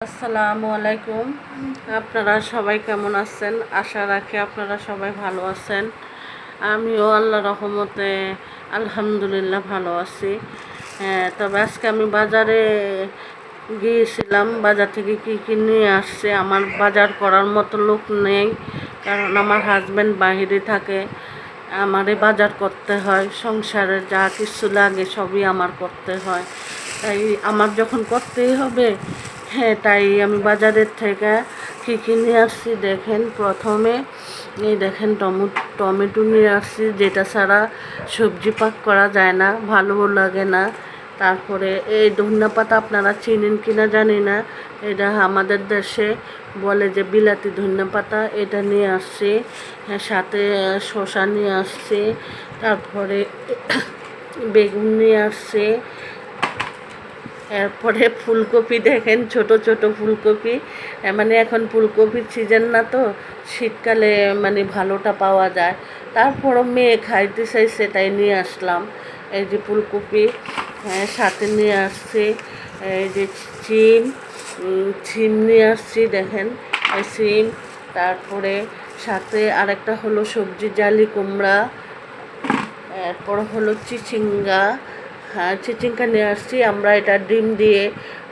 আসসালামু আলাইকুম। আপনারা সবাই কেমন আছেন? আশা রাখি আপনারা সবাই ভালো আছেন। আমিও আল্লাহর রহমতে আলহামদুলিল্লাহ ভালো আছি। তবে আজকে আমি বাজারে গিয়েছিলাম। বাজার থেকে কী কী নিয়ে আসছে, আমার বাজার করার মতো লোক নেই, কারণ আমার হাজব্যান্ড বাহিরে থাকে। আমারে বাজার করতে হয়, সংসারে যা কিছু লাগে সবই আমার করতে হয়। তাই আমার যখন করতেই হবে, তাই আমি বাজারের থেকে কী কী নিয়ে আসছি দেখেন। প্রথমে এই দেখেন টমেটো নিয়ে আসছি, যেটা ছাড়া সবজি পাক করা যায় না, ভালোও লাগে না। তারপরে এই ধনিয়া পাতা আপনারা চিনেন কিনা জানি না, এটা আমাদের দেশে বলে যে বিলাতি ধনিয়া পাতা, এটা নিয়ে আসছি। সাথে শসা নিয়ে আসছি। তারপরে বেগুন নিয়ে আসছি। এরপরে ফুলকপি দেখেন, ছোট ছোট ফুলকপি, মানে এখন ফুলকপির সিজন না, তো শীতকালে মানে ভালোটা পাওয়া যায়। তারপরও মেয়ে খাইতে চাইছে তাই নিয়ে আসলাম। এই যে ফুলকপি, সাথে নিয়ে আসছি এই যে সিম নিয়ে আসছি দেখেন, এই সিম। তারপরে সাথে আরেকটা হলো সবজি জালি কুমড়া, এরপর হলো চিচিঙ্গা। চিচিঙ্গা নিয়ে আসছি। আমরা এটা ডিম দিয়ে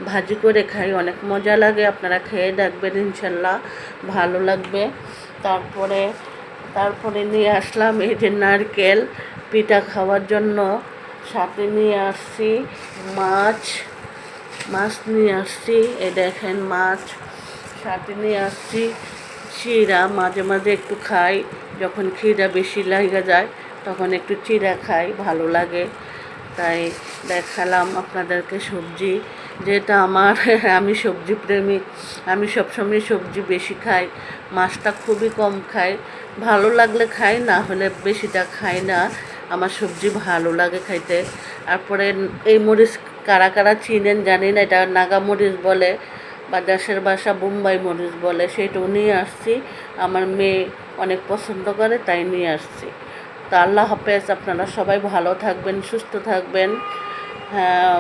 ভাজি করে খাই, অনেক মজা লাগে। আপনারা খেয়ে দেখবেন, ইনশাল্লাহ ভালো লাগবে। তারপরে নিয়ে আসলাম এই যে নারকেল পিঠা খাওয়ার জন্য। সাথে নিয়ে আসছি মাছ নিয়ে আসছি, এই দেখেন মাছ। সাথে নিয়ে আসছি চিড়া, মাঝে মাঝে একটু খাই, যখন খিদা বেশি লাগা যায় তখন একটু চিড়া খাই, ভালো লাগে। তাই দেখালাম আপনাদেরকে সবজি, যেটা আমার আমি সবজি প্রেমিক, আমি সবসময় সবজি বেশি খাই, মাছটা খুবই কম খাই। ভালো লাগলে খাই, না হলে বেশিটা খাই না। আমার সবজি ভালো লাগে খাইতে। তারপরে এই মরিচ কারা কারা চিনেন জানি না, এটা নাগা মরিচ বলে, বা দেশের ভাষা বোম্বাই মরিচ বলে, সেটাও নিয়ে আসছি। আমার মেয়ে অনেক পছন্দ করে তাই নিয়ে আসছি। তো আল্লাহ হাফেজ, আপনারা সবাই ভালো থাকবেন, সুস্থ থাকবেন। হ্যাঁ।